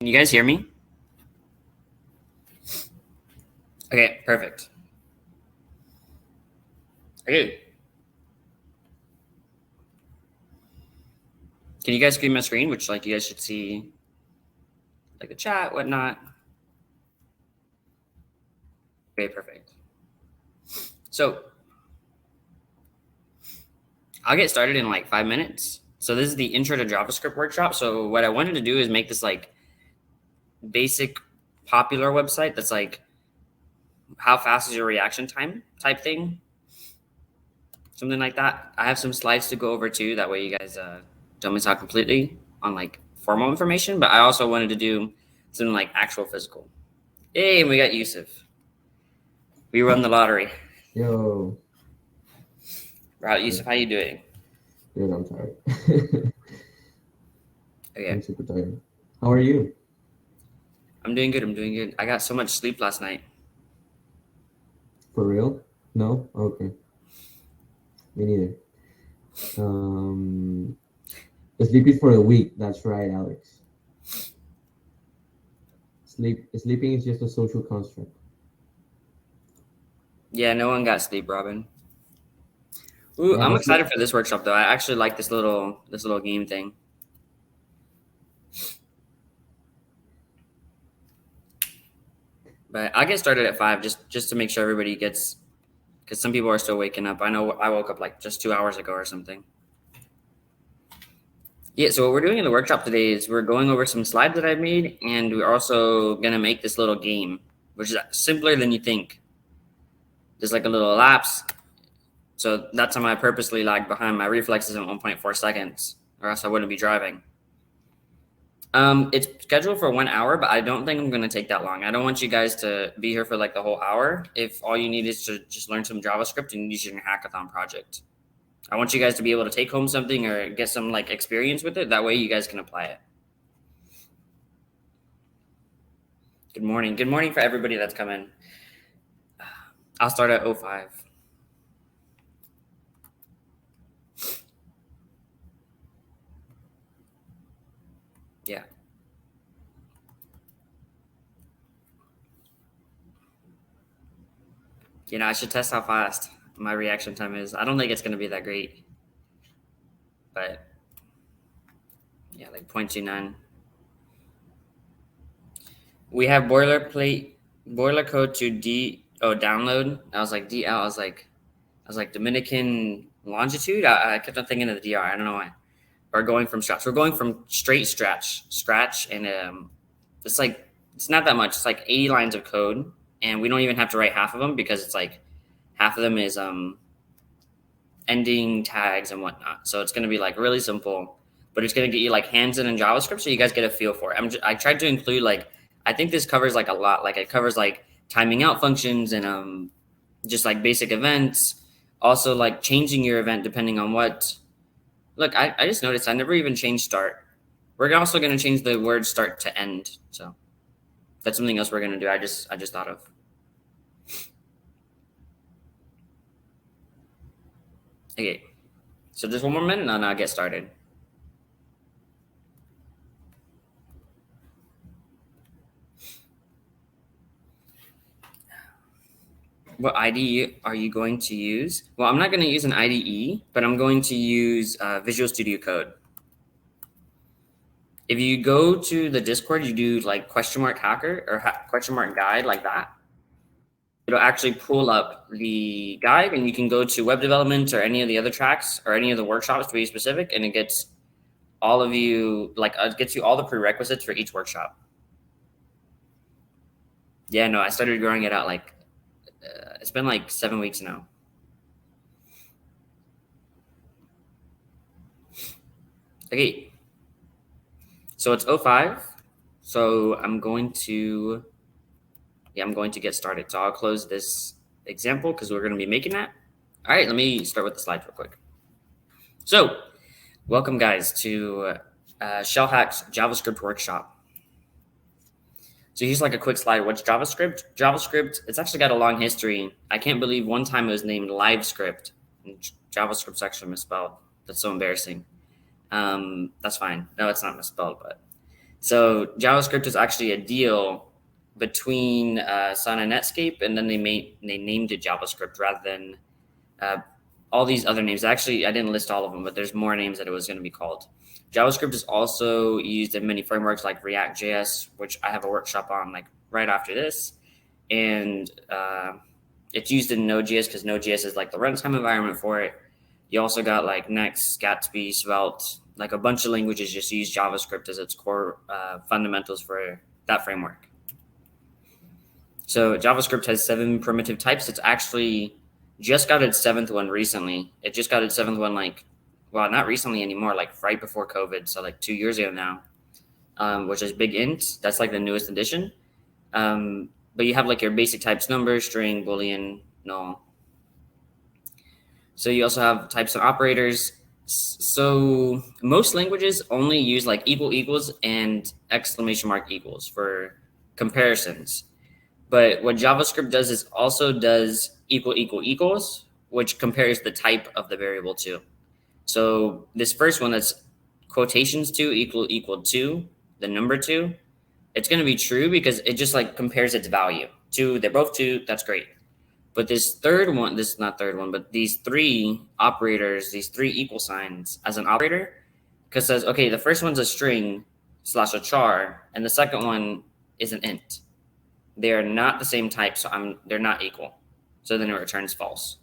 Can you guys hear me? Okay, perfect. Okay. Can you guys see my screen, which like you guys should see like the chat, whatnot? Okay, perfect. So I'll get started in like 5 minutes. So this is the intro to JavaScript workshop. So what I wanted to do is make this like basic popular website that's like how fast is your reaction time type thing. Something like that. I have some slides to go over too. That way you guys don't miss out completely on like formal information. But I also wanted to do something like actual physical. Hey, and we got Yusuf. We won the lottery. Yo. Right, Yusuf, how you doing? Good, I'm tired. Okay. I'm super tired. How are you? I'm doing good. I'm doing good. I got so much sleep last night. For real? No? Okay. Me neither. Sleeping for a week. That's right, Alex. Sleeping is just a social construct. Yeah, no one got sleep, Robin. Ooh, Yeah, I'm but excited for this workshop though. I actually like this little game thing. But I'll get started at 5 just to make sure everybody gets, because some people are still waking up. I know I woke up like just 2 hours ago or something. Yeah, so what we're doing in the workshop today is we're going over some slides that I've made, and we're also gonna make this little game, which is simpler than you think. There's like a little lapse. So that time I purposely lagged behind. My reflexes at 1.4 seconds, or else I wouldn't be driving. It's scheduled for 1 hour, but I don't think I'm gonna take that long. I don't want you guys to be here for like the whole hour. If all you need is to just learn some JavaScript and use your hackathon project, I want you guys to be able to take home something or get some like experience with it. That way you guys can apply it. Good morning. Good morning for everybody that's coming. I'll start at 05. Yeah. You know, I should test how fast my reaction time is. I don't think it's going to be that great. But yeah, like 0.29. We have boiler code to download. I was like DL. I was like Dominican longitude. I kept on thinking of the DR. I don't know why. Or going from scratch. We're going from straight scratch, and it's like it's not that much. It's like 80 lines of code, and we don't even have to write half of them because it's like half of them is ending tags and whatnot. So it's going to be like really simple, but it's going to get you like hands in JavaScript, so you guys get a feel for it. I tried to include like I think this covers like a lot. Like it covers like timing out functions and just like basic events. Also like changing your event depending on what. Look, I just noticed I never even changed start. We're also going to change the word start to end. So that's something else we're going to do. I just thought of. Okay, so just one more minute and then I'll get started. What IDE are you going to use? Well, I'm not going to use an IDE, but I'm going to use Visual Studio Code. If you go to the Discord, you do like !hacker or !guide like that. It'll actually pull up the guide, and you can go to web development or any of the other tracks or any of the workshops to be specific, and it gets all of you like gets you all the prerequisites for each workshop. Yeah, no, I started growing it out like it's been like 7 weeks now. Okay, so it's 05. So I'm going to get started. So I'll close this example because we're going to be making that. All right, let me start with the slides real quick. So welcome guys to ShellHacks JavaScript Workshop. So here's like a quick slide. What's JavaScript? JavaScript, it's actually got a long history. I can't believe one time it was named LiveScript. JavaScript's actually misspelled. That's so embarrassing. That's fine. No, it's not misspelled, but So JavaScript is actually a deal between Sun and Netscape, and then they named it JavaScript rather than uh, all these other names. Actually, I didn't list all of them, but there's more names that it was going to be called. JavaScript is also used in many frameworks like React.js, which I have a workshop on like right after this, and it's used in Node.js because Node.js is like the runtime environment for it. You also got like Next, Gatsby, Svelte, like a bunch of languages just use JavaScript as its core fundamentals for that framework. So JavaScript has 7 primitive types. It's actually just got its 7th one recently. It just got its 7th one well, not recently anymore, like right before COVID, so like 2 years ago now, which is big int. That's like the newest addition. But you have like your basic types: number, string, boolean, null. So you also have types and operators. So most languages only use like equal equals and exclamation mark equals for comparisons. But what JavaScript does is also does equal equal equals, which compares the type of the variable too. So this first one, that's quotations 2 equal to the number 2, it's going to be true because it just like compares its value. 2, they're both 2, that's great. But this third one, this is not third one, but these 3 operators, these 3 equal signs as an operator, because says, okay, the first one's a string / a char, and the second one is an int. They are not the same type, so they're not equal. So then it returns false.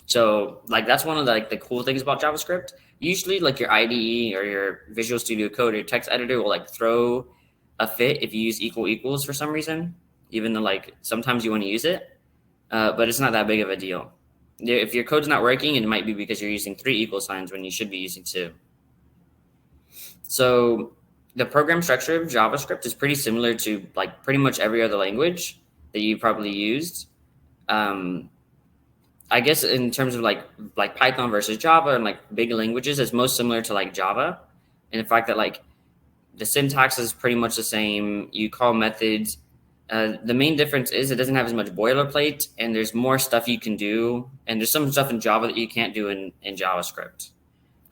So like that's one of the cool things about JavaScript. Usually like your IDE or your Visual Studio Code or your text editor will like throw a fit if you use equal equals for some reason, even though like sometimes you want to use it, but it's not that big of a deal. If your code's not working, it might be because you're using 3 equal signs when you should be using 2. So the program structure of JavaScript is pretty similar to like pretty much every other language that you probably used. I guess in terms of like Python versus Java and like big languages, it's most similar to like Java, and the fact that like the syntax is pretty much the same. You call methods. The main difference is it doesn't have as much boilerplate, and there's more stuff you can do, and there's some stuff in Java that you can't do in JavaScript.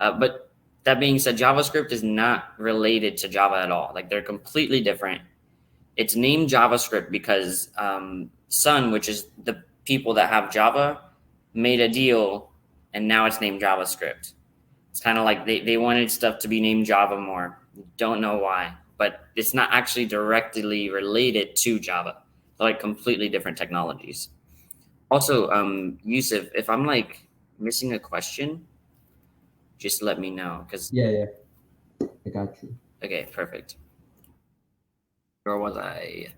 But that being said, JavaScript is not related to Java at all. Like they're completely different. It's named JavaScript because Sun, which is the people that have Java, made a deal, and now it's named JavaScript. It's kind of like they wanted stuff to be named Java more. Don't know why, but it's not actually directly related to Java. They're like completely different technologies. Also, Yusuf, if I'm like missing a question, just let me know. Yeah, I got you. Okay, perfect. Where was I?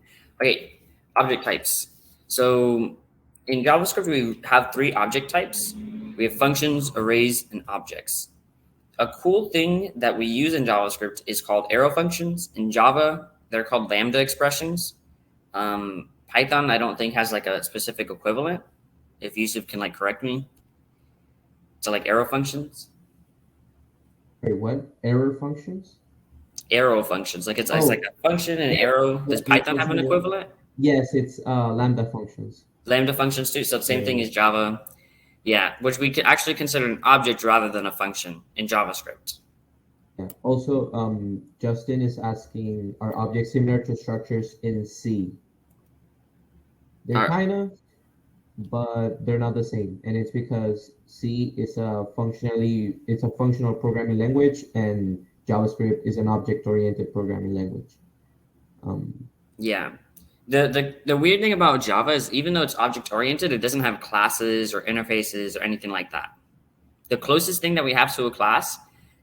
Okay, object types. So in JavaScript, we have 3 object types. We have functions, arrays, and objects. A cool thing that we use in JavaScript is called arrow functions. In Java, they're called lambda expressions. Python, I don't think, has like a specific equivalent. If Yusuf can like correct me. So like arrow functions. Wait, what? Error functions? Arrow functions. Like it's like a function and an arrow. Does Python have an equivalent? Yes, it's lambda functions. Lambda functions too. So the same thing as Java. Yeah, which we could actually consider an object rather than a function in JavaScript. Yeah. Also, Justin is asking, are objects similar to structures in C? They're kind of, but they're not the same. And it's because C is it's a functional programming language, and JavaScript is an object-oriented programming language. Yeah. The weird thing about Java is even though it's object-oriented, it doesn't have classes or interfaces or anything like that. The closest thing that we have to a class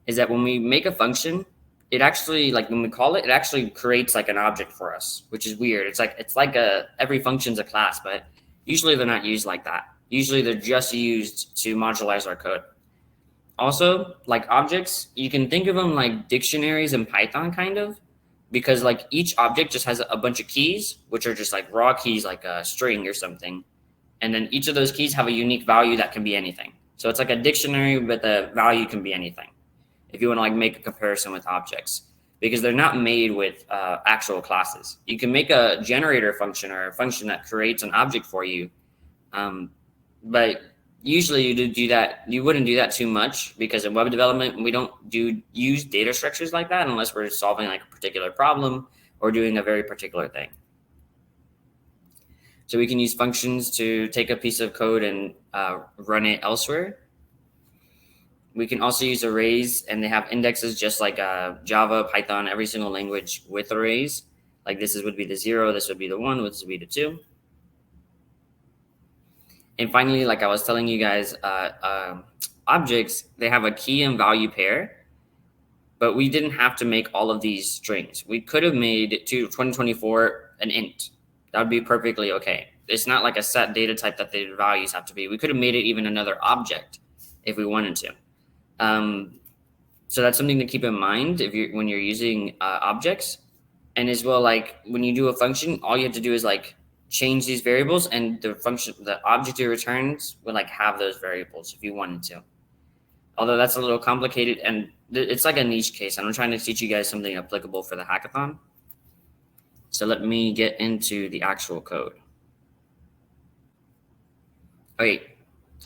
is that when we make a function, it actually, like when we call it, it actually creates like an object for us, which is weird. It's like every function's a class, but usually they're not used like that. Usually they're just used to modularize our code. Also, like objects, you can think of them like dictionaries in Python kind of, because like each object just has a bunch of keys, which are just like raw keys, like a string or something. And then each of those keys have a unique value that can be anything. So it's like a dictionary, but the value can be anything. If you want to like make a comparison with objects, because they're not made with actual classes. You can make a generator function or a function that creates an object for you. But usually you do that. You wouldn't do that too much because in web development, we don't use data structures like that unless we're solving like a particular problem or doing a very particular thing. So we can use functions to take a piece of code and run it elsewhere. We can also use arrays, and they have indexes just like Java, Python, every single language with arrays. Like this would be the 0, this would be the 1, this would be the 2. And finally, like I was telling you guys, objects, they have a key and value pair, but we didn't have to make all of these strings. We could have made to 2024 an int. That would be perfectly okay. It's not like a set data type that the values have to be. We could have made it even another object if we wanted to. So that's something to keep in mind when you're using objects. And as well, like when you do a function, all you have to do is like change these variables, and the object it returns would like have those variables if you wanted to. Although that's a little complicated, and it's like a niche case. I'm trying to teach you guys something applicable for the hackathon. So let me get into the actual code. Okay,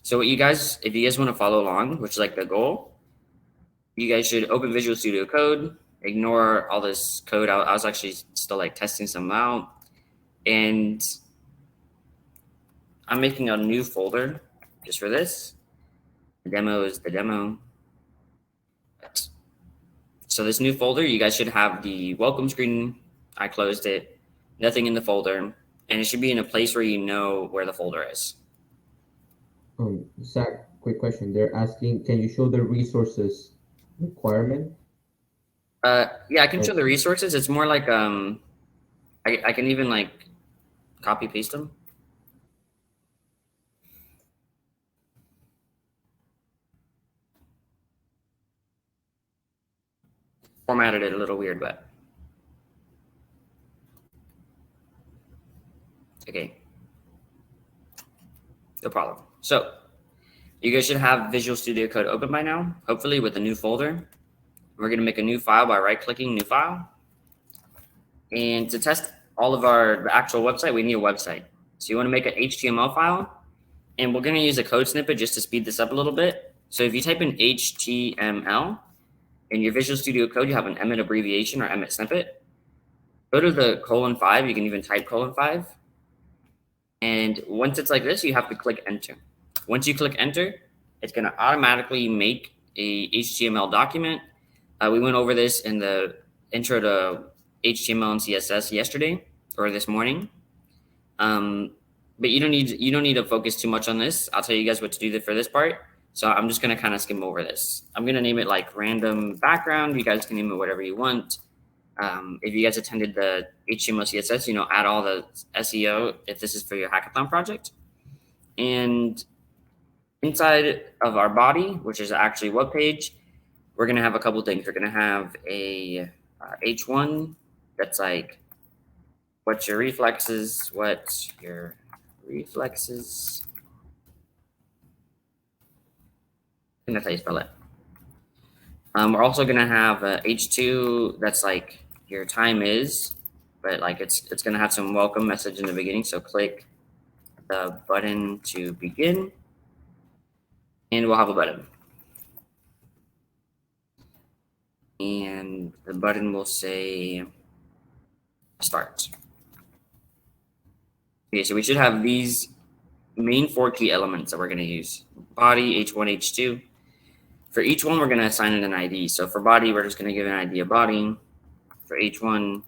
so if you guys want to follow along, which is like the goal, you guys should open Visual Studio Code, ignore all this code. I was actually still like testing some out, and I'm making a new folder just for this. The demo is the demo. So this new folder, you guys should have the welcome screen. I closed it, nothing in the folder, and it should be in a place where you know where the folder is. Zach, quick question. They're asking, can you show the resources requirement? Yeah, I can show the resources. It's more like I can even like copy paste them. Formatted it a little weird, but okay, no problem. So you guys should have Visual Studio Code open by now, hopefully with a new folder. We're going to make a new file by right-clicking New File. And to test all of our actual website, we need a website. So you want to make an HTML file, and we're going to use a code snippet just to speed this up a little bit. So if you type in HTML in your Visual Studio Code, you have an Emmet abbreviation or Emmet snippet. Go to the :5. You can even type :5. And once it's like this, you have to click Enter. Once you click Enter, it's going to automatically make a HTML document. We went over this in the intro to HTML and CSS yesterday or this morning. But you don't need to focus too much on this. I'll tell you guys what to do for this part. So I'm just going to kind of skim over this. I'm going to name it like random background. You guys can name it whatever you want. If you guys attended the HTML CSS, add all the SEO if this is for your hackathon project. And inside of our body, which is actually a web page, we're going to have a couple things. We're going to have a H1 that's like, what's your reflexes? What's your reflexes? I think that's how you spell it. We're also going to have a H2 that's like your time is, but like it's going to have some welcome message in the beginning. So click the button to begin, and we'll have a button. And the button will say start. Okay, so we should have these main 4 key elements that we're going to use: body, H1, H2. For each one, we're going to assign it an ID. So for body, we're just going to give an ID of body. For H1,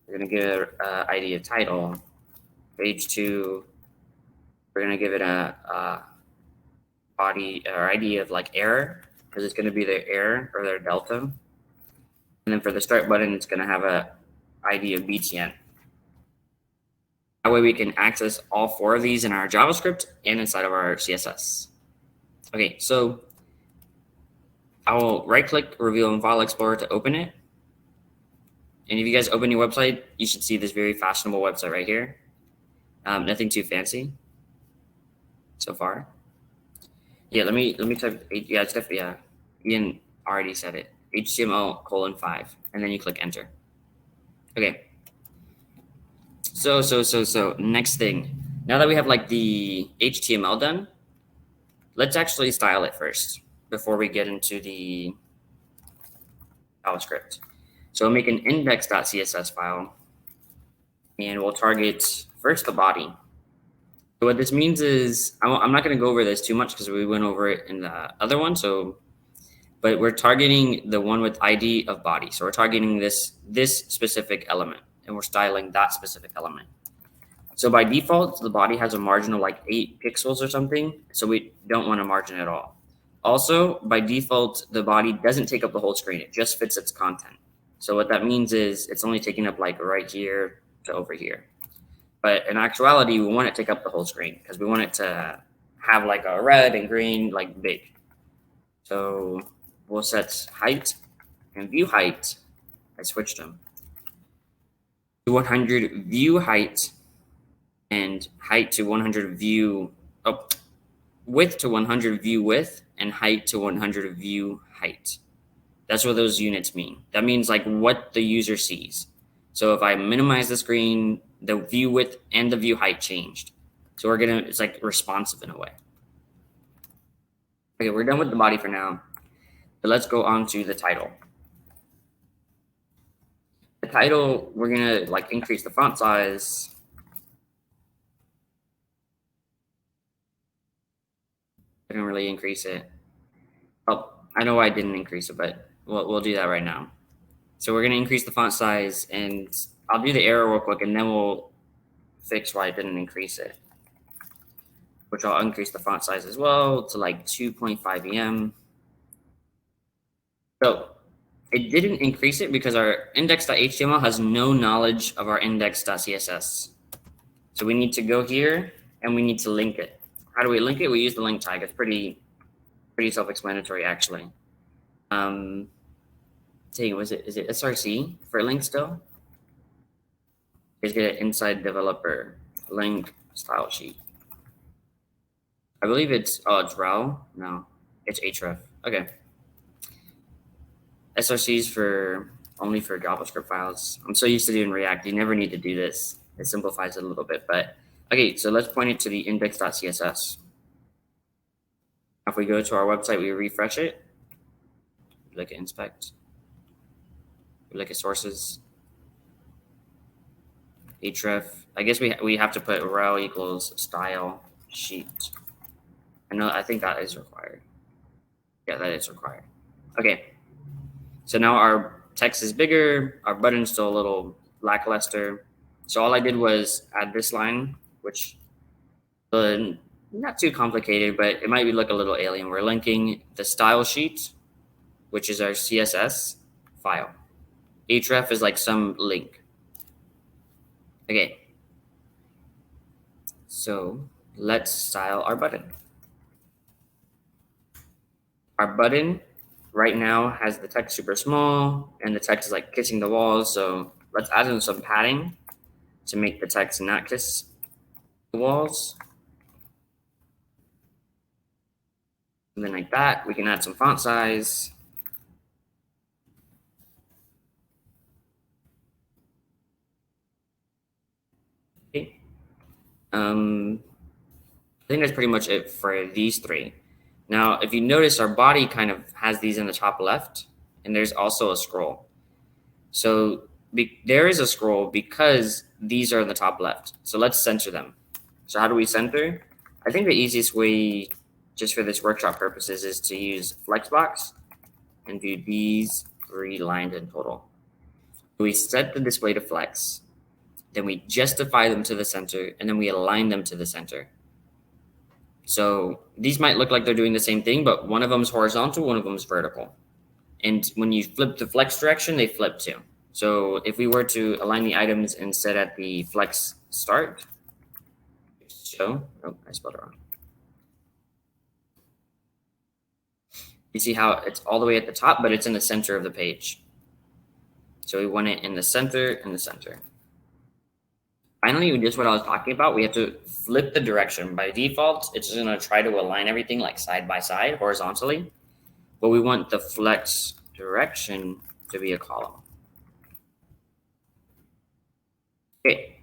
we're going to give it an ID of title. For H2, we're going to give it a body or ID of like error, because it's going to be their error or their delta. And then for the start button, it's going to have a ID of BTN. That way we can access all 4 of these in our JavaScript and inside of our CSS. Okay, so I will right-click Reveal in File Explorer to open it. And if you guys open your website, you should see this very fashionable website right here. Nothing too fancy so far. Yeah, let me type. Yeah, it's definitely, yeah. Ian already said it. HTML:5, and then you click Enter. Okay. So next thing, Now that we have like the HTML done, let's actually style it first before we get into the JavaScript. So we'll make an index.css file, and we'll target first the body. So what this means is, I'm not going to go over this too much because we went over it in the other one. But we're targeting the one with ID of body. So we're targeting this specific element, and we're styling that specific element. So by default, the body has a margin of like 8 pixels or something. So we don't want a margin at all. Also, by default, the body doesn't take up the whole screen. It just fits its content. So what that means is it's only taking up like right here to over here. But in actuality, we want it to take up the whole screen because we want it to have like a red and green, like big. So we'll set height and view height. I switched them to 100 view height and height to 100 view, width to 100 view width and height to 100 view height. That's what those units mean. That means like what the user sees. So if I minimize the screen, the view width and the view height changed. So it's like responsive in a way. Okay, we're done with the body for now. But let's go on to the title. The title, we're gonna like increase the font size. I didn't really increase it. Oh, I know why I didn't increase it, but we'll do that right now. So we're gonna increase the font size, and I'll do the error real quick, and then we'll fix why I didn't increase it. Which I'll increase the font size as well to like 2.5 EM. So it didn't increase it because our index.html has no knowledge of our index.css. So we need to go here and we need to link it. How do we link it? We use the link tag. It's pretty self-explanatory actually. Is it src for link still? Just get it inside developer link style sheet. I believe it's rel. No, it's href. Okay. SRCs only for JavaScript files. I'm so used to doing React. You never need to do this. It simplifies it a little bit. But okay, so let's point it to the index.css. If we go to our website, we refresh it. We look at inspect. We look at sources. href. I guess we have to put rel equals style sheet. I think that is required. Yeah, that is required. Okay. So now our text is bigger, our button's still a little lackluster. So all I did was add this line, which not too complicated, but it might look a little alien. We're linking the style sheet, which is our CSS file. href is like some link. Okay. So let's style our button. Our button right now has the text super small and the text is like kissing the walls. So let's add in some padding to make the text not kiss the walls. And then like that, we can add some font size. Okay. I think that's pretty much it for these three. Now, if you notice, our body kind of has these in the top left, and there's also a scroll. So there is a scroll because these are in the top left. So let's center them. So how do we center? I think the easiest way, just for this workshop purposes, is to use Flexbox and do these 3 lines in total. We set the display to flex, then we justify them to the center, and then we align them to the center. So these might look like they're doing the same thing, but one of them is horizontal, one of them is vertical. And when you flip the flex direction, they flip too. So if we were to align the items and set at the flex start, oh, I spelled it wrong. You see how it's all the way at the top, but it's in the center of the page. So we want it in the center and the center. Finally, just what I was talking about, we have to flip the direction. By default, it's just going to try to align everything like side by side horizontally, but we want the flex direction to be a column. Okay.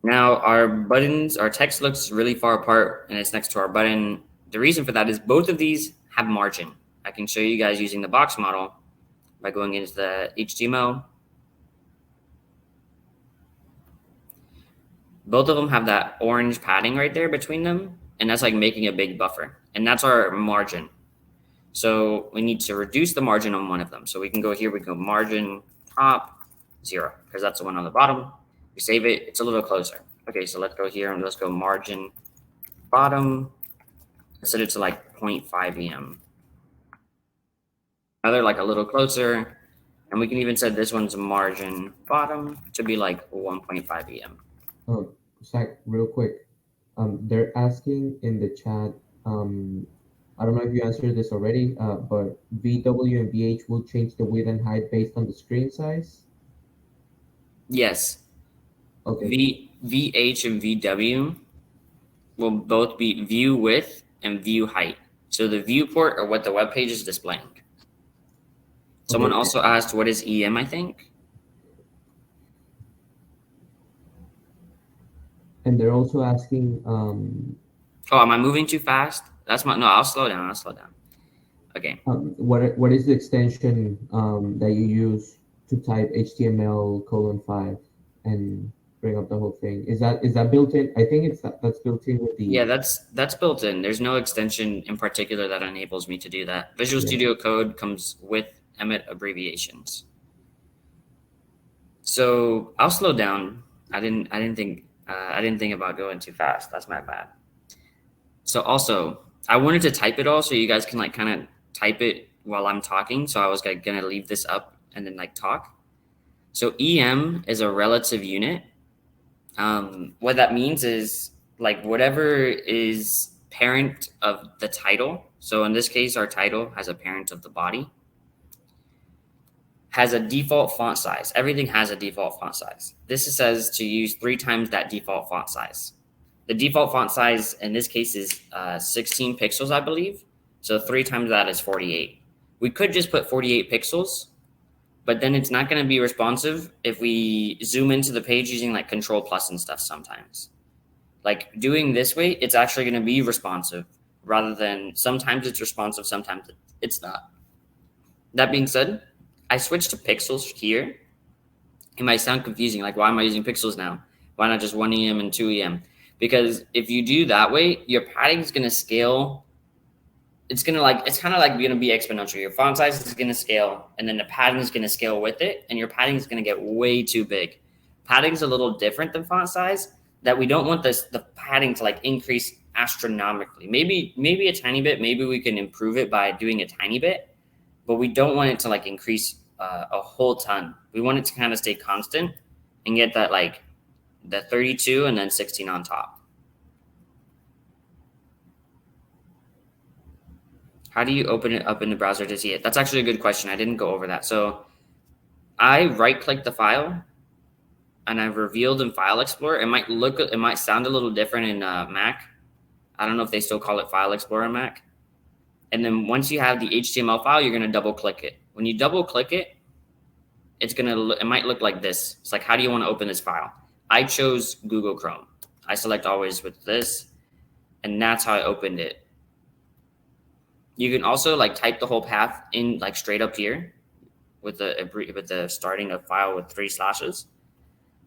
Now our buttons, our text looks really far apart and it's next to our button. The reason for that is both of these have margin. I can show you guys using the box model by going into the HTML. Both of them have that orange padding right there between them, and that's like making a big buffer, and that's our margin. So we need to reduce the margin on one of them. So we can go here, we go margin top 0, because that's the one on the bottom. We save it, it's a little closer. Okay, so let's go here and let's go margin bottom, set it to like 0.5 em. Now they're like a little closer, and we can even set this one's margin bottom to be like 1.5 em. Oh, Zach, real quick. They're asking in the chat, I don't know if you answered this already, but VW and VH will change the width and height based on the screen size? Yes. Okay. VH and VW will both be view width and view height. So the viewport or what the web page is displaying. Someone Okay. also asked, what is EM, I think? And they're also asking, Oh, am I moving too fast? No, I'll slow down. Okay. what is the extension that you use to type HTML:5 and bring up the whole thing? Is that built in? I think that's built in with the. Yeah, that's built in. There's no extension in particular that enables me to do that. Visual Yeah. Studio Code comes with Emmet abbreviations. So I'll slow down. I didn't think about going too fast. That's my bad. So also, I wanted to type it all so you guys can like kind of type it while I'm talking. So I was like gonna leave this up and then like talk. So EM is a relative unit. What that means is like whatever is parent of the title. So in this case, our title has a parent of the body, has a default font size. Everything has a default font size. This says to use 3 times that default font size. The default font size in this case is 16 pixels, I believe. So 3 times that is 48. We could just put 48 pixels, but then it's not going to be responsive if we zoom into the page using like Control Plus and stuff sometimes. Like doing this way, it's actually going to be responsive rather than sometimes it's responsive, sometimes it's not. That being said, I switched to pixels here. It might sound confusing, like why am I using pixels now? Why not just 1 em and 2 em? Because if you do that way, your padding is going to scale. It's kind of like going to be exponential. Your font size is going to scale, and then the padding is going to scale with it, and your padding is going to get way too big. Padding is a little different than font size. That we don't want the padding to like increase astronomically. Maybe a tiny bit. Maybe we can improve it by doing a tiny bit, but we don't want it to like increase a whole ton. We want it to kind of stay constant and get that like the 32 and then 16 on top. How do you open it up in the browser to see it? That's actually a good question. I didn't go over that. So I right-click the file and I've revealed in File Explorer. It might sound a little different in Mac. I don't know if they still call it File Explorer in Mac. And then once you have the HTML file, you're gonna double-click it. When you double-click it, it might look like this. It's like, how do you want to open this file? I chose Google Chrome. I select always with this, and that's how I opened it. You can also like type the whole path in like straight up here with the starting a file with 3 slashes.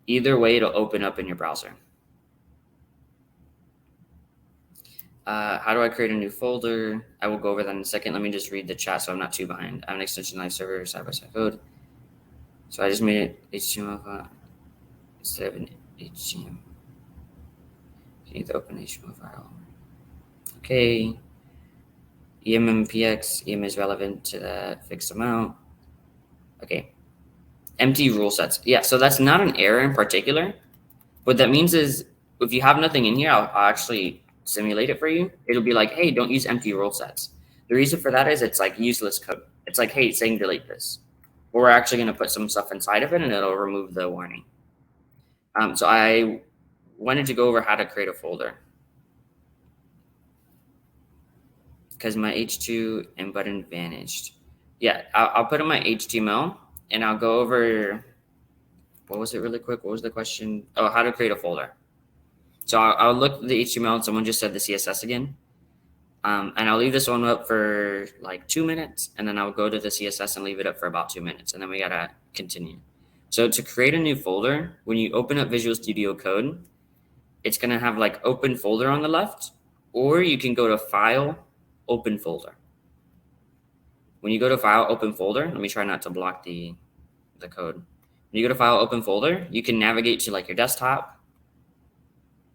Either way, it'll open up in your browser. How do I create a new folder? I will go over that in a second. Let me just read the chat so I'm not too behind. I have an extension live server, side-by-side code. So I just made it HTML file instead of an HTML. You need to open HTML file. Okay. EMMPX, EM is relevant to that fixed amount. Okay. Empty rule sets. Yeah, so that's not an error in particular. What that means is if you have nothing in here, I'll actually simulate it for you. It'll be like, hey, don't use empty rule sets. The reason for that is it's like useless code. It's like, hey, it's saying delete this. But we're actually going to put some stuff inside of it and it'll remove the warning. So I wanted to go over how to create a folder. Because my H2 and button vanished. Yeah, I'll put in my HTML and I'll go over, what was it really quick? What was the question? Oh, how to create a folder. So I'll look at the HTML, and someone just said the CSS again. And I'll leave this one up for like 2 minutes, and then I'll go to the CSS and leave it up for about 2 minutes, and then we gotta continue. So to create a new folder, when you open up Visual Studio Code, it's gonna have like open folder on the left, or you can go to File, Open Folder. When you go to File, Open Folder, let me try not to block the code. When you go to File, Open Folder, you can navigate to like your desktop.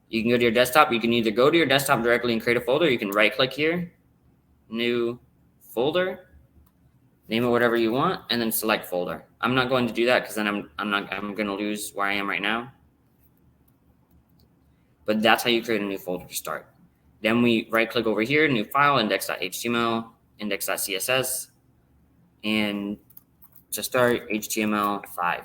You can go to your desktop. You can either go to your desktop directly and create a folder. You can right click here, new folder, name it whatever you want, and then select folder. I'm not going to do that because then I'm going to lose where I am right now. But that's how you create a new folder to start. Then we right click over here, new file, index.html, index.css, and to start HTML5.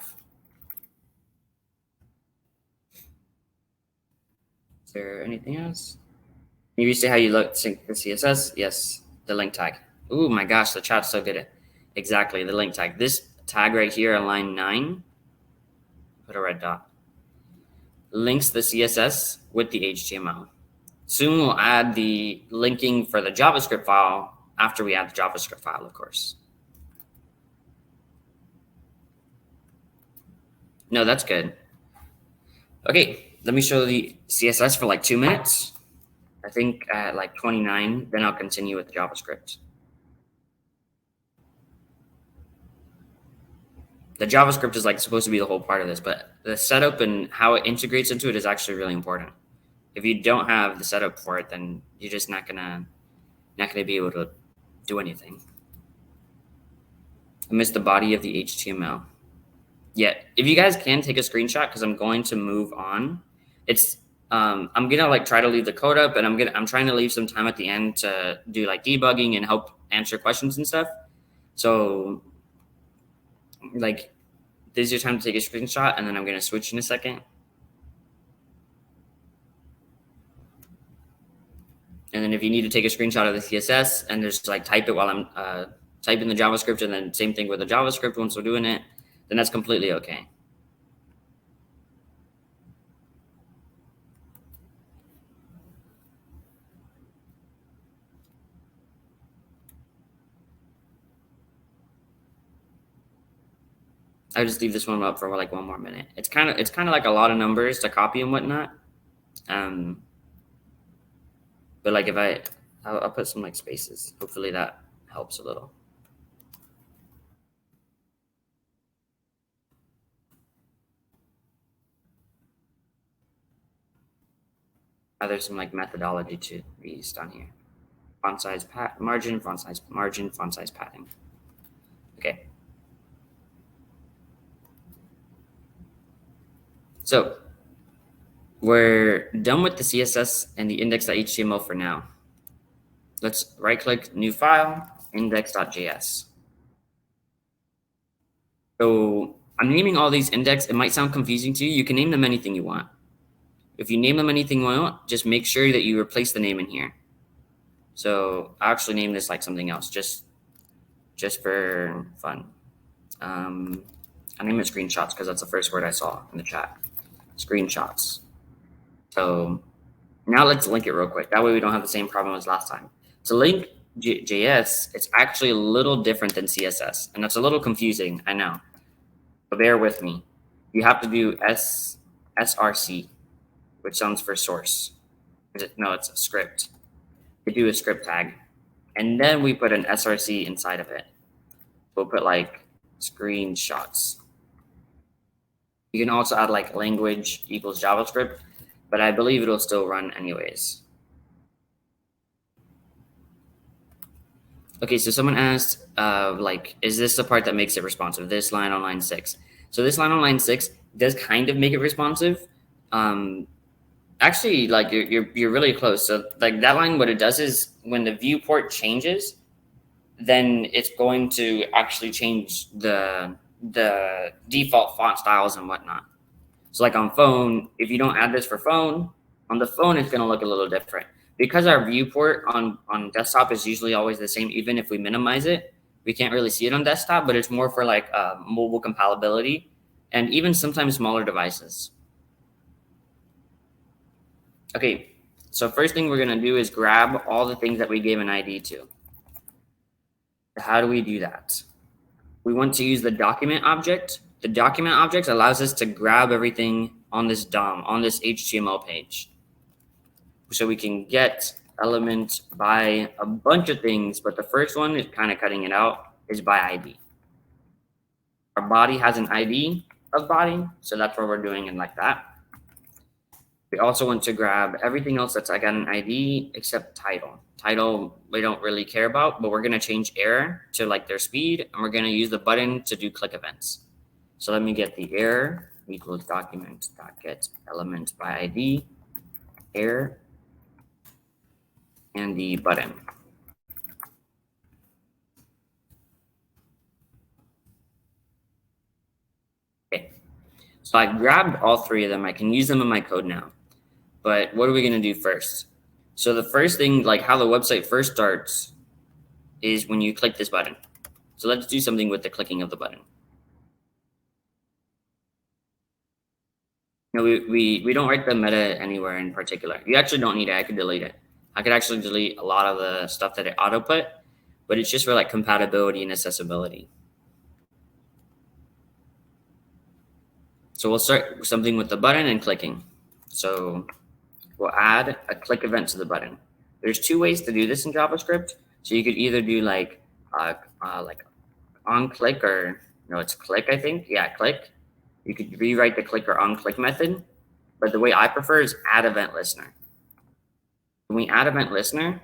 Is there anything else? Can you see how you look sync the CSS? Yes, the link tag. Oh my gosh, the chat's so good at exactly the link tag. This tag right here on line 9, put a red dot, links the CSS with the HTML. Soon we'll add the linking for the JavaScript file after we add the JavaScript file, of course. No, that's good. Okay, let me show the CSS for like 2 minutes. I think at like 29, then I'll continue with the JavaScript. The JavaScript is like supposed to be the whole part of this, but the setup and how it integrates into it is actually really important. If you don't have the setup for it, then you're just not gonna be able to do anything. I missed the body of the HTML. Yeah, if you guys can take a screenshot, because I'm going to move on. It's I'm gonna like try to leave the code up, and I'm trying to leave some time at the end to do like debugging and help answer questions and stuff. So like this is your time to take a screenshot, and then I'm gonna switch in a second. And then if you need to take a screenshot of the CSS and just like type it while I'm typing the JavaScript, and then same thing with the JavaScript once we're doing it, then that's completely okay. I just leave this one up for like 1 more minute. It's kind of like a lot of numbers to copy and whatnot. But like if I'll put some like spaces. Hopefully that helps a little. There's some like methodology to be used on here. Font size margin, font size margin, font size padding. Okay. So we're done with the CSS and the index.html for now. Let's right click, new file, index.js. So I'm naming all these index. It might sound confusing to you. You can name them anything you want. If you name them anything you want, just make sure that you replace the name in here. So I'll actually name this like something else, just for fun. I name it screenshots because that's the first word I saw in the chat. Screenshots. So now let's link it real quick. That way we don't have the same problem as last time. So link JS, it's actually a little different than CSS, and that's a little confusing, I know. But bear with me. You have to do SRC, which stands for source. No, it's a script. We do a script tag, and then we put an SRC inside of it. We'll put like screenshots. You can also add like language equals JavaScript, but I believe it'll still run anyways. Okay, so someone asked, like, is this the part that makes it responsive? This line on line 6. So this line on line 6 does kind of make it responsive. Actually, like you're really close. So like that line, what it does is when the viewport changes, then it's going to actually change the default font styles and whatnot. So like on phone, if you don't add this for phone, on the phone, it's going to look a little different. Because our viewport on desktop is usually always the same, even if we minimize it, we can't really see it on desktop, but it's more for like mobile compatibility and even sometimes smaller devices. Okay, so first thing we're gonna do is grab all the things that we gave an ID to. How do we do that? We want to use the document object. The document object allows us to grab everything on this DOM, on this HTML page. So we can get element by a bunch of things, but the first one is kind of cutting it out, is by ID. Our body has an ID of body, so that's what we're doing it like that. We also want to grab everything else that's got an ID except title. Title we don't really care about, but we're going to change error to like their speed, and we're going to use the button to do click events. So let me get the error equals document.get element by ID, error, and the button. Okay, so I grabbed all three of them. I can use them in my code now. But what are we going to do first? So the first thing, like how the website first starts, is when you click this button. So let's do something with the clicking of the button. No, we don't write the meta anywhere in particular. You actually don't need it. I could delete it. I could actually delete a lot of the stuff that it auto put, but it's just for like compatibility and accessibility. So we'll start with something with the button and clicking. So we'll add a click event to the button. There's two ways to do this in JavaScript. So you could either do like on click, or no, it's click, I think. Yeah, click. You could rewrite the click or on click method, but the way I prefer is add event listener. When we add event listener,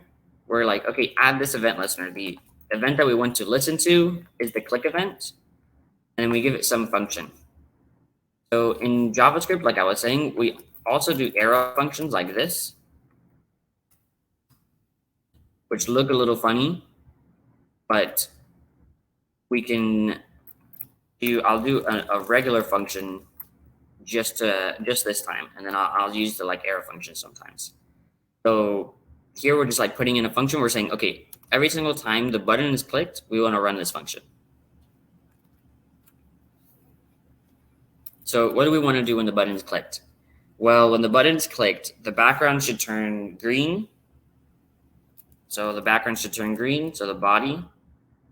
we're like, okay, add this event listener. The event that we want to listen to is the click event, and then we give it some function. So in JavaScript, like I was saying, we also do arrow functions like this, which look a little funny, but we can do, I'll do a regular function just this time, and then I'll use the like arrow function sometimes. So here we're just like putting in a function. We're saying, okay, every single time the button is clicked, we want to run this function. So what do we want to do when the button is clicked? Well, when the button is clicked, the background should turn green. So the background should turn green. So the body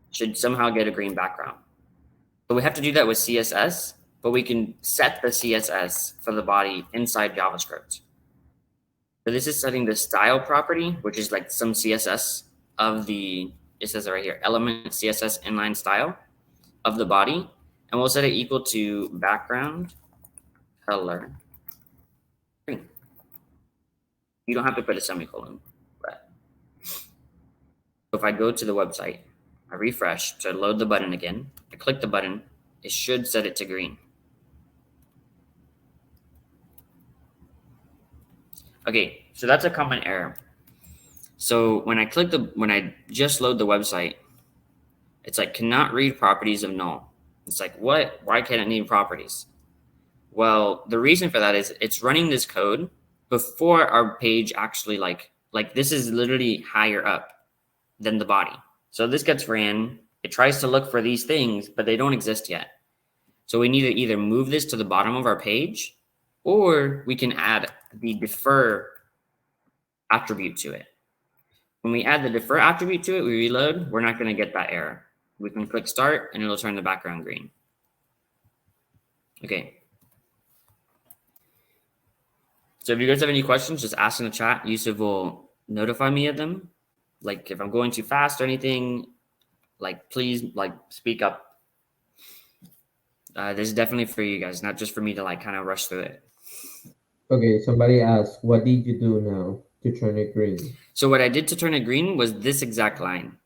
should somehow get a green background. So we have to do that with CSS, but we can set the CSS for the body inside JavaScript. So this is setting the style property, which is like some CSS of the, it says it right here, element CSS inline style of the body. And we'll set it equal to background color green. You don't have to put a semicolon. But if I go to the website, I refresh to load the button again, I click the button, it should set it to green. Okay, so that's a common error. So when I just load the website, it's like cannot read properties of null. It's like, what? Why can't it need properties? Well, the reason for that is it's running this code before our page actually like this is literally higher up than the body. So this gets ran, it tries to look for these things, but they don't exist yet. So we need to either move this to the bottom of our page, or we can add the defer attribute to it. When we add the defer attribute to it, we reload, we're not going to get that error. We can click start and it'll turn the background green. Okay. So if you guys have any questions, just ask in the chat. Yusuf will notify me of them. Like if I'm going too fast or anything, like please like speak up. This is definitely for you guys, not just for me to like kind of rush through it. Okay, somebody asked, what did you do now to turn it green? So what I did to turn it green was this exact line.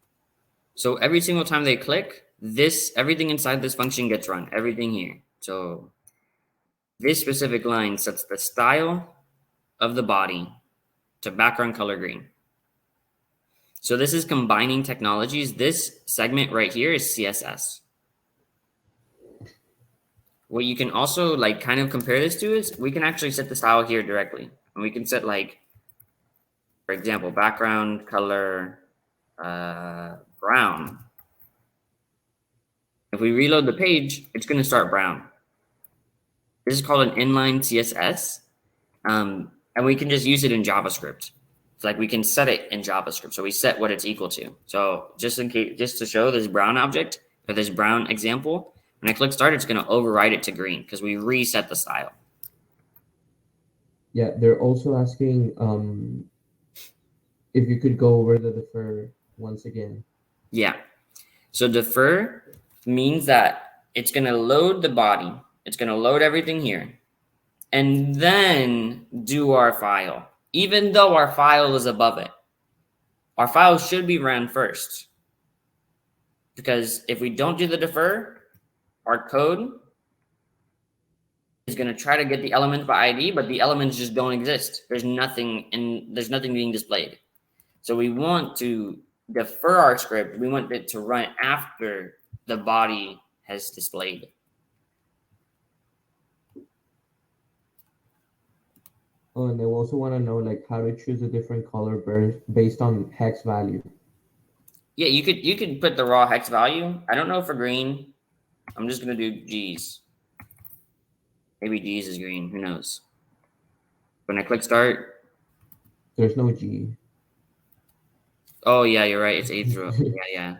So every single time they click, everything inside this function gets run, everything here. So this specific line sets the style of the body to background color green. So this is combining technologies. This segment right here is CSS. What you can also like kind of compare this to is we can actually set the style here directly. And we can set like, for example, background color brown. If we reload the page, it's going to start brown. This is called an inline CSS. And we can just use it in JavaScript. It's like we can set it in JavaScript. So we set what it's equal to. So just in case, just to show this brown object or this brown example, when I click start, it's going to override it to green because we reset the style. Yeah, they're also asking if you could go over the defer once again. Yeah. So defer means that it's going to load the body. It's going to load everything here and then do our file, even though our file is above it. Our file should be ran first, because if we don't do the defer, our code is going to try to get the element by ID, but the elements just don't exist. There's nothing being displayed. So we want to defer our script. We want it to run after the body has displayed. Oh, and they also want to know like how to choose a different color based on hex value. Yeah, you could put the raw hex value. I don't know for green. I'm just gonna do G's. Maybe G's is green. Who knows? When I click start, there's no G. Oh yeah, you're right. It's A through. Yeah.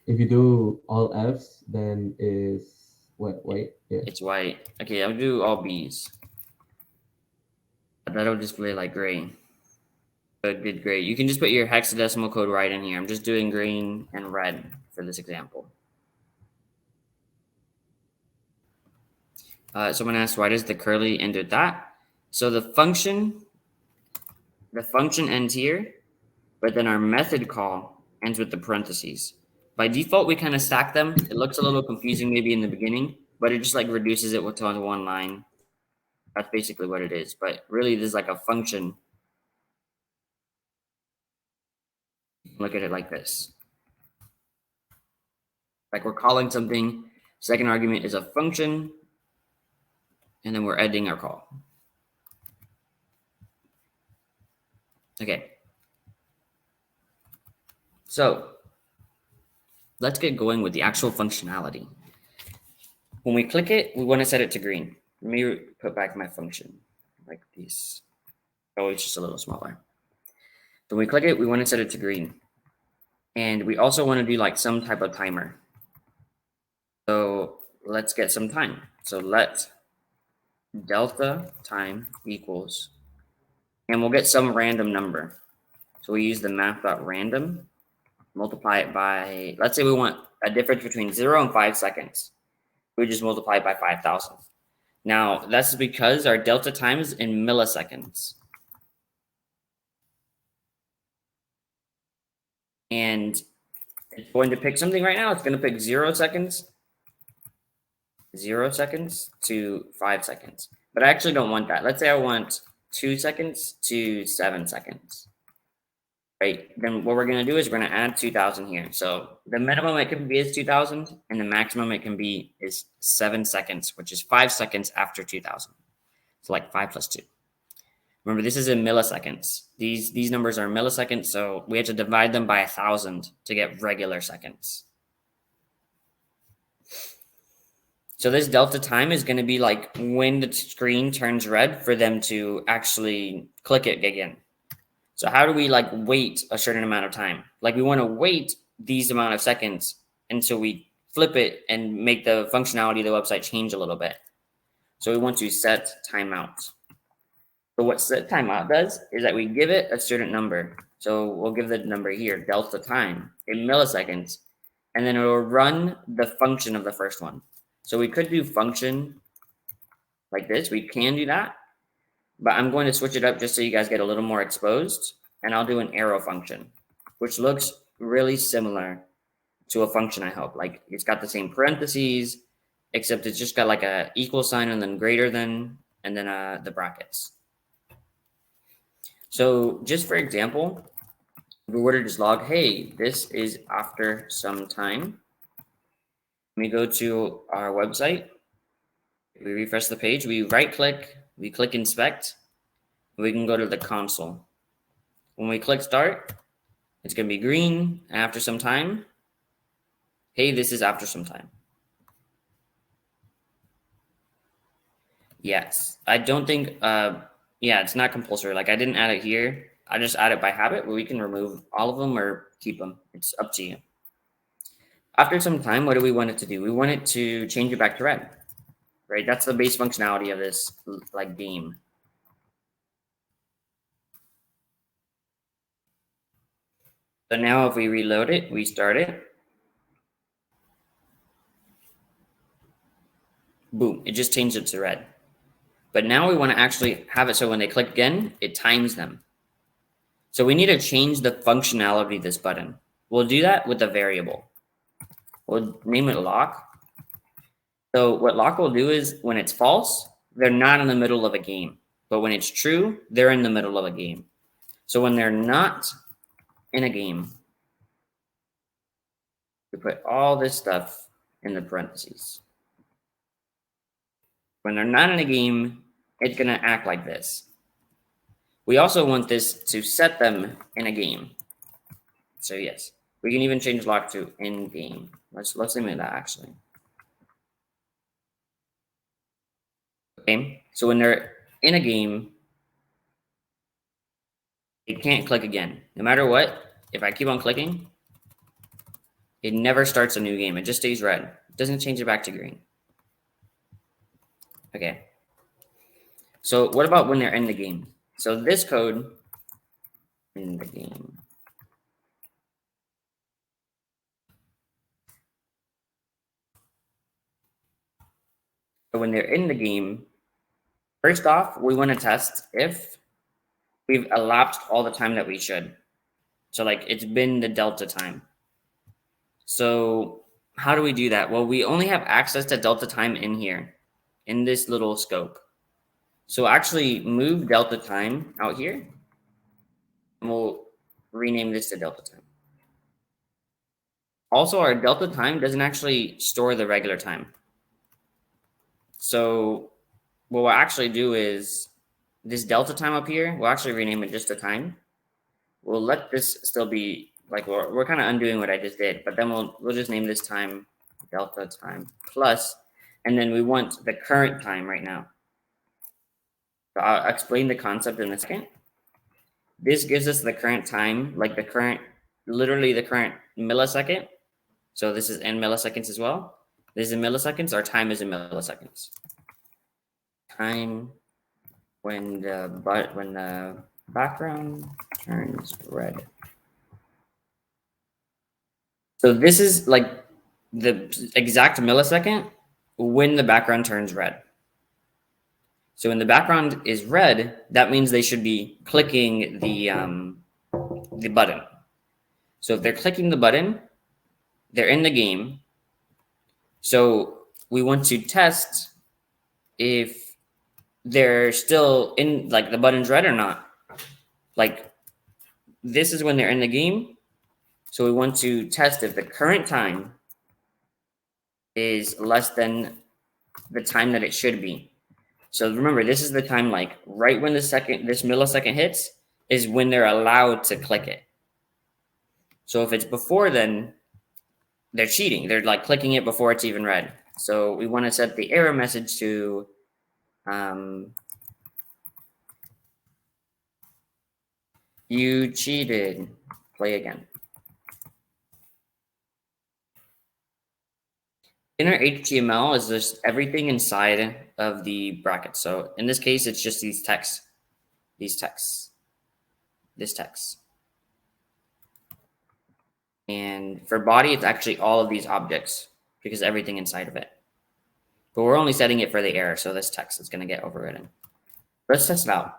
If you do all Fs, then is what, white? Yeah. It's white. Okay, I'll do all B's. That'll display like gray. Good, great. You can just put your hexadecimal code right in here. I'm just doing green and red for this example. Someone asked, why does the curly end with that? So the function ends here, but then our method call ends with the parentheses. By default, we kind of stack them. It looks a little confusing maybe in the beginning, but it just like reduces it to one line. That's basically what it is. But really, this is like a function. Look at it like this. Like we're calling something. Second argument is a function, and then we're editing our call. Okay. So let's get going with the actual functionality. When we click it, we want to set it to green. Let me put back my function like this. Oh, it's just a little smaller. When we click it, we want to set it to green. And we also want to do like some type of timer. So let's get some time. So let delta time equals, and we'll get some random number. So we use the math.random, multiply it by, let's say we want a difference between 0 and 5 seconds. We just multiply it by 5,000. Now, that's because our delta time is in milliseconds. And it's going to pick something right now. It's going to pick 0 seconds to 5 seconds. But I actually don't want that. Let's say I want 2 seconds to 7 seconds. Right? Then what we're going to do is we're going to add 2,000 here. So the minimum it can be is 2,000, and the maximum it can be is 7 seconds, which is 5 seconds after 2,000. So like 5 plus 2. Remember, this is in milliseconds. These numbers are milliseconds, so we have to divide them by 1,000 to get regular seconds. So this delta time is going to be like when the screen turns red for them to actually click it again. So how do we like wait a certain amount of time? Like we want to wait these amount of seconds until we flip it and make the functionality of the website change a little bit. So we want to set timeout. So what set timeout does is that we give it a certain number. So we'll give the number here, delta time, in milliseconds, and then it will run the function of the first one. So we could do function like this. We can do that. But I'm going to switch it up just so you guys get a little more exposed. And I'll do an arrow function, which looks really similar to a function, I hope. Like it's got the same parentheses, except it's just got like a equal sign and then greater than, and then the brackets. So just for example, if we were to just log, hey, this is after some time. We go to our website. We refresh the page. We right click. We click inspect. We can go to the console. When we click start, it's going to be green after some time. Hey, this is after some time. Yes, I don't think Yeah, it's not compulsory. Like I didn't add it here. I just add it by habit, but we can remove all of them or keep them. It's up to you. After some time, what do we want it to do? We want it to change it back to red, right? That's the base functionality of this like game. So now if we reload it, we start it. Boom, it just changed it to red. But now we want to actually have it so when they click again, it times them. So we need to change the functionality of this button. We'll do that with a variable. We'll name it lock. So what lock will do is when it's false, they're not in the middle of a game. But when it's true, they're in the middle of a game. So when they're not in a game, we put all this stuff in the parentheses. When they're not in a game, it's going to act like this. We also want this to set them in a game. So yes, we can even change lock to in game. Let's limit that actually. Okay, so when they're in a game, it can't click again. No matter what, if I keep on clicking, it never starts a new game. It just stays red. It doesn't change it back to green. Okay. So what about when they're in the game? So this code in the game. So when they're in the game, first off, we want to test if we've elapsed all the time that we should. So like it's been the delta time. So how do we do that? Well, we only have access to delta time in here, in this little scope. So actually move delta time out here, and we'll rename this to delta time. Also, our delta time doesn't actually store the regular time. So what we'll actually do is this delta time up here, we'll actually rename it just to time. We'll let this still be like we're kind of undoing what I just did, but then we'll just name this time delta time plus, and then we want the current time right now. So I'll explain the concept in a second. This gives us the current time, like the current, literally the current millisecond. So this is in milliseconds as well. This is in milliseconds. Our time is in milliseconds. Time when the background turns red. So this is like the exact millisecond when the background turns red. So when the background is red, that means they should be clicking the button. So if they're clicking the button, they're in the game. So we want to test if they're still in, like the button's red or not. Like this is when they're in the game. So we want to test if the current time is less than the time that it should be. So remember, this is the time like right when this millisecond hits is when they're allowed to click it. So if it's before then, they're cheating. They're like clicking it before it's even red. So we want to set the error message to you cheated. Play again. Inner HTML is just everything inside of the bracket. So in this case, it's just these texts, this text. And for body, it's actually all of these objects because everything inside of it. But we're only setting it for the error, so this text is going to get overridden. Let's test it out.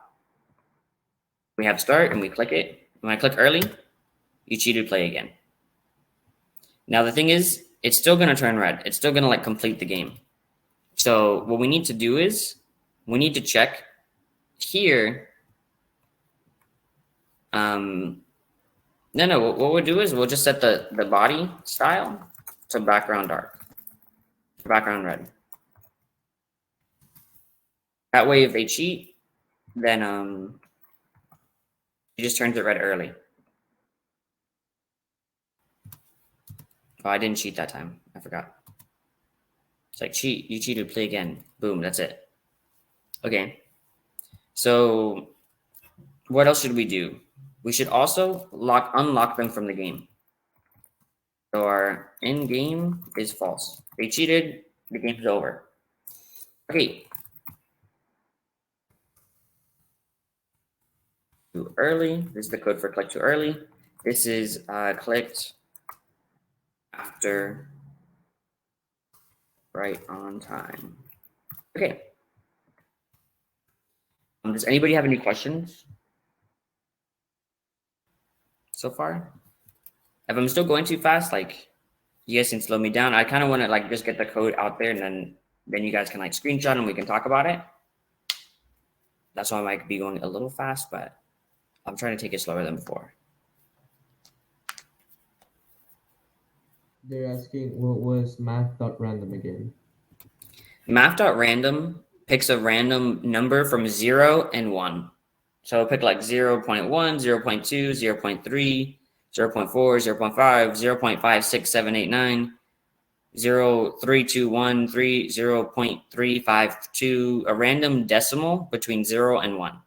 We have start and we click it. When I click early, you cheated, play again. Now the thing is, it's still going to turn red. It's still going to like complete the game. So what we need to do is we need to check here. No, what we'll do is we'll just set the body style to background dark, background red. That way, if they cheat, then it just turns it red early. Oh, I didn't cheat that time. I forgot. It's like cheat. You cheated. Play again. Boom. That's it. Okay. So what else should we do? We should also unlock them from the game. So our in-game is false. They cheated, the game's over. Okay. Too early. This is the code for click too early. This is clicked after right on time. Okay. Does anybody have any questions so far? If I'm still going too fast, like, you guys can slow me down. I kind of want to like just get the code out there, and then you guys can like screenshot and we can talk about it. That's why I might be going a little fast, but I'm trying to take it slower than before. They're asking what was math.random again? Math.random picks a random number from 0 and 1. So pick like 0 0.1, 0 0.2, 0 0.3, 0 0.4, 0 0.5, 0 0.5, 6, 7, 8, 9, 0, 3, 2, 1, 3, 0 0.352, a random decimal between 0 and 1.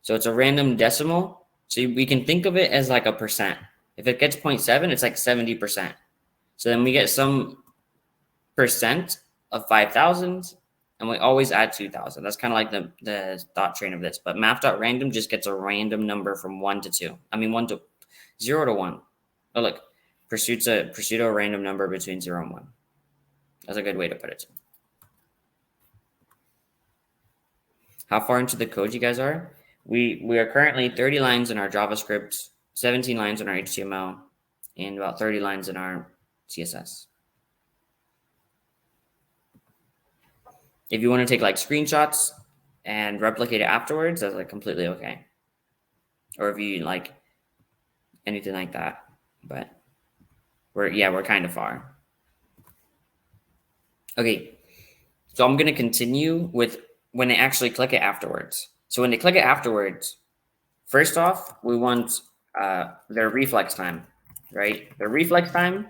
So it's a random decimal. So we can think of it as like a percent. If it gets 0.7, it's like 70%. So then we get some percent of 5,000, and we always add 2,000. That's kind of like the thought train of this. But math.random just gets a random number from 1 to 2. I mean, 0 to 1. Oh, look, pursuit a random number between 0 and 1. That's a good way to put it. How far into the code you guys are? We are currently 30 lines in our JavaScript, 17 lines in our HTML, and about 30 lines in our CSS. If you want to take like screenshots and replicate it afterwards, that's like completely okay. Or if you like anything like that, but we're kind of far. Okay, so I'm gonna continue with when they actually click it afterwards. So when they click it afterwards, first off, we want their reflex time, right? Their reflex time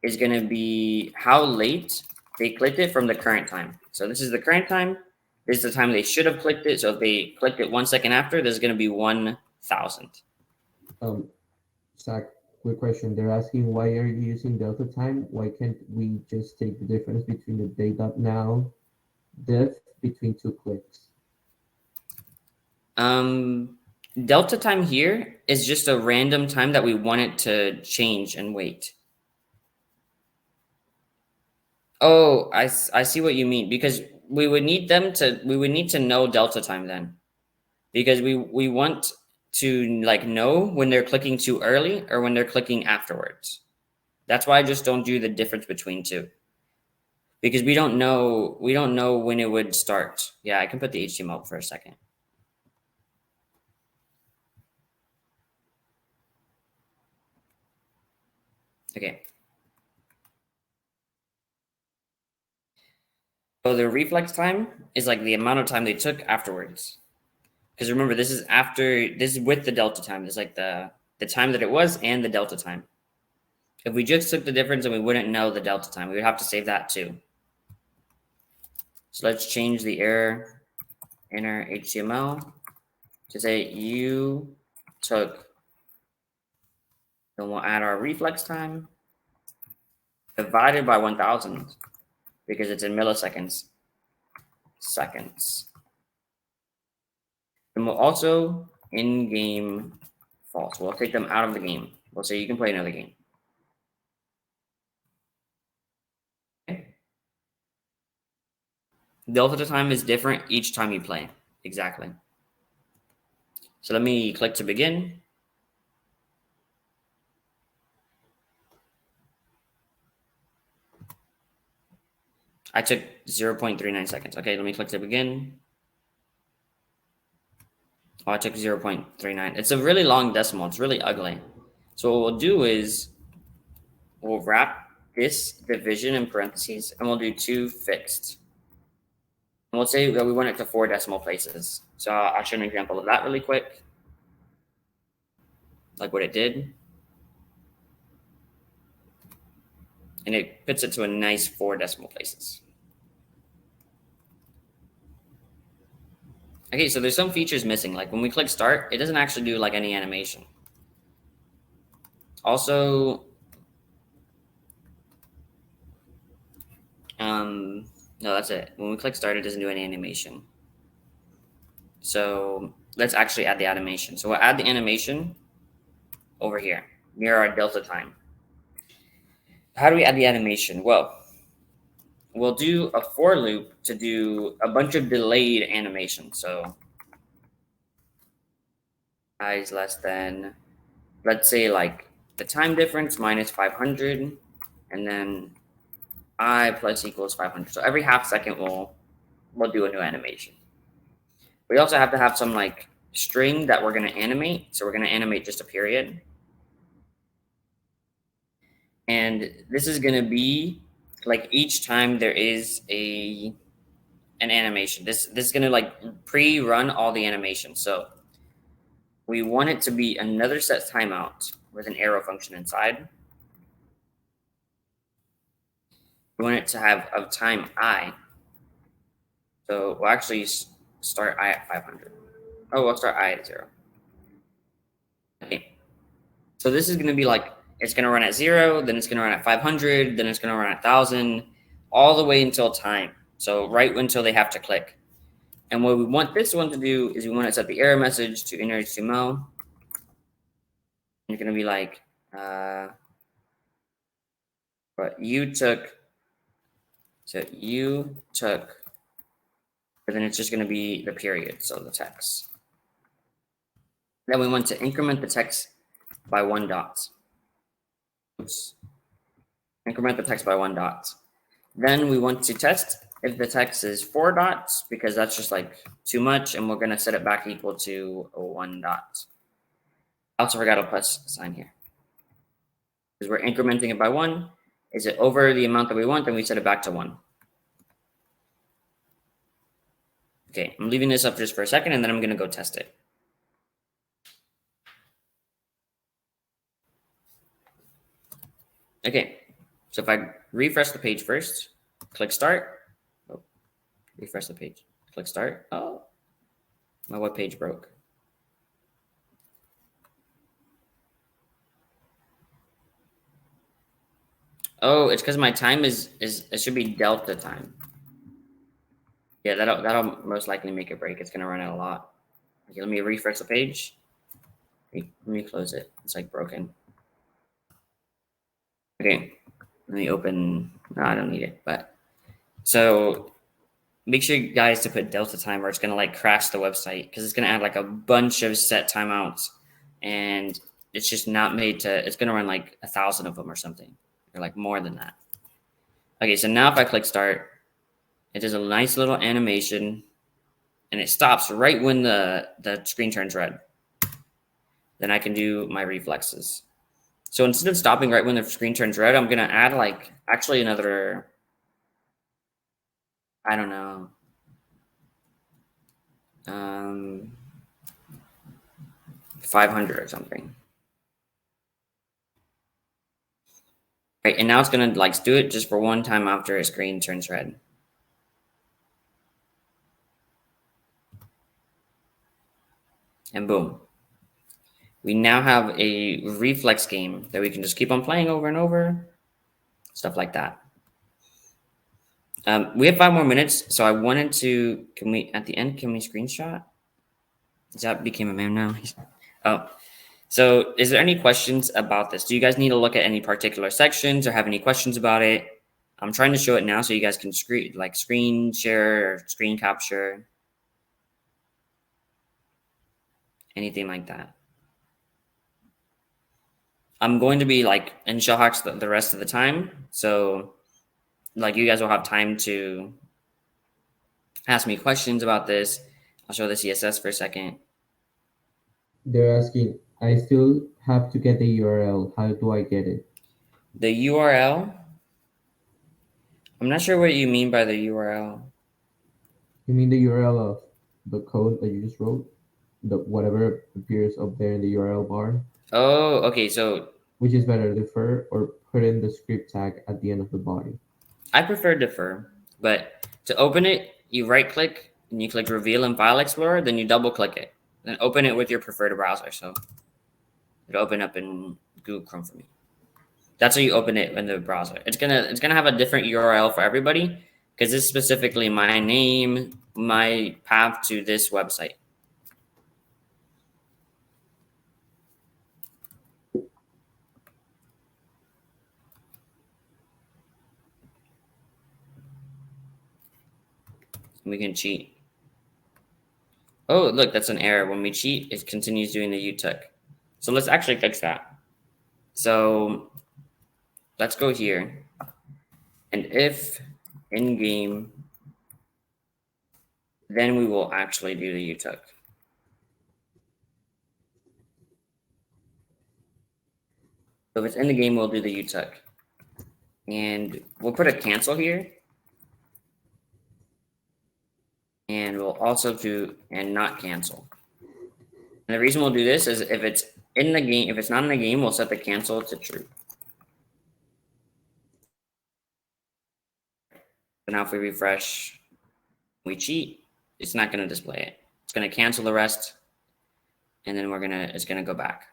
is gonna be how late they clicked it from the current time. So this is the current time. This is the time they should have clicked it. So if they clicked it 1 second after, there's going to be 1,000. Zach, quick question. They're asking why are you using delta time? Why can't we just take the difference between the day.now depth between 2 clicks? Delta time here is just a random time that we want it to change and wait. Oh, I see what you mean, because we would need to know delta time then, because we want to like know when they're clicking too early or when they're clicking afterwards. That's why I just don't do the difference between two, because we don't know when it would start. Yeah, I can put the HTML for a second. Okay. So the reflex time is like the amount of time they took afterwards. Because remember, this is with the delta time. It's like the time that it was and the delta time. If we just took the difference, then we wouldn't know the delta time. We would have to save that too. So let's change the error in our HTML to say you took, then we'll add our reflex time divided by 1,000 because it's in milliseconds. Seconds. And we'll also in-game false. We'll take them out of the game. We'll say you can play another game. Okay. Delta time is different each time you play. Exactly. So let me click to begin. I took 0.39 seconds. Okay, let me click to begin. Oh, I took 0.39. It's a really long decimal. It's really ugly. So what we'll do is we'll wrap this division in parentheses and we'll do 2 fixed. And we'll say that we want it to 4 decimal places. So I'll show an example of that really quick. Like what it did. And it puts it to a nice 4 decimal places. Okay, so there's some features missing. Like when we click start, it doesn't actually do like any animation. Also, no, that's it. When we click start, it doesn't do any animation. So let's actually add the animation. So we'll add the animation over here near our delta time. How do we add the animation? Well, we'll do a for loop to do a bunch of delayed animation. So I is less than, let's say like the time difference minus 500, and then I plus equals 500. So every half second we'll do a new animation. We also have to have some like string that we're going to animate. So we're going to animate just a period. And this is going to be like each time there is an animation. This is going to like pre-run all the animations. So we want it to be another set timeout with an arrow function inside. We want it to have a time I. So we'll actually start I at 500. Oh, we'll start I at 0. Okay. So this is going to be like, it's going to run at 0, then it's going to run at 500, then it's going to run at 1,000, all the way until time. So right until they have to click. And what we want this one to do is we want to set the error message to inner HTML. It's going to be like, but you took, so you took, but then it's just going to be the period, so the text. Then we want to increment the text by 1 dot. Oops. Increment the text by 1 dot. Then we want to test if the text is 4 dots, because that's just like too much, and we're going to set it back equal to 1 dot. I also forgot a plus sign here. Because we're incrementing it by 1. Is it over the amount that we want? Then we set it back to 1. Okay, I'm leaving this up just for a second, and then I'm going to go test it. Okay, so if I refresh the page first, click start. Oh, refresh the page. Click start. Oh, my web page broke. Oh, it's because my time is it should be delta time. Yeah, that'll most likely make it break. It's gonna run out a lot. Okay, let me refresh the page. Let me close it. It's like broken. Okay, let me open. No, I don't need it. But so make sure you guys to put delta time, or it's gonna like crash the website, because it's gonna add like a bunch of set timeouts, and it's just not made to. It's gonna run like 1,000 of them or something, or like more than that. Okay, so now if I click start, it does a nice little animation, and it stops right when the screen turns red. Then I can do my reflexes. So instead of stopping right when the screen turns red, I'm gonna add like actually another, I don't know, 500 or something. Right, and now it's gonna like do it just for one time after a screen turns red. And boom. We now have a reflex game that we can just keep on playing over and over, stuff like that. We have 5 more minutes, so I wanted to, can we screenshot? That became a meme now. Oh, so is there any questions about this? Do you guys need to look at any particular sections or have any questions about it? I'm trying to show it now so you guys can screen share or screen capture, anything like that. I'm going to be like in ShellHacks the rest of the time, so like you guys will have time to ask me questions about this. I'll show the CSS for a second. They're asking, I still have to get the URL. How do I get it? The URL? I'm not sure what you mean by the URL. You mean the URL of the code that you just wrote? The whatever appears up there in the URL bar? Oh, okay. So which is better, defer or put in the script tag at the end of the body? I prefer defer, but to open it, you right click and you click Reveal in File Explorer, then you double click it, then open it with your preferred browser. So it'll open up in Google Chrome for me. That's how you open it in the browser. It's gonna have a different URL for everybody because this is specifically my name, my path to this website. We can cheat. Oh, look, that's an error. When we cheat, it continues doing the UTUC. So let's actually fix that. So let's go here. And if in-game, then we will actually do the UTUC. So if it's in the game, we'll do the UTUC. And we'll put a cancel here. And we'll also do and not cancel. And the reason we'll do this is if it's in the game, if it's not in the game, we'll set the cancel to true. So now if we refresh, we cheat, it's not going to display it. It's going to cancel the rest, and then it's going to go back.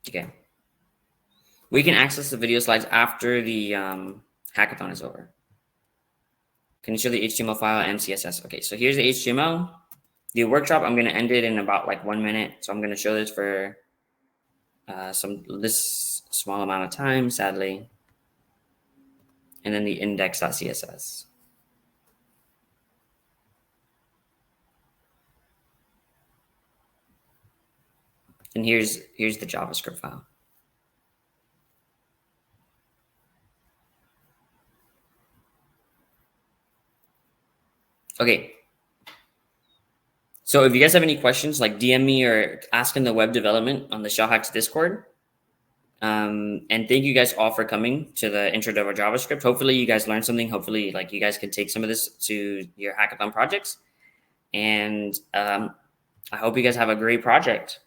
Okay. We can access the video slides after the hackathon is over. Can you show the HTML file and CSS? Okay, so here's the HTML. The workshop, I'm going to end it in about like 1 minute. So I'm going to show this for this small amount of time, sadly. And then the index.css. And here's the JavaScript file. Okay. So if you guys have any questions, like DM me or ask in the web development on the ShellHacks Discord. And thank you guys all for coming to the Intro to JavaScript. Hopefully you guys learned something. Hopefully like you guys can take some of this to your hackathon projects. And I hope you guys have a great project.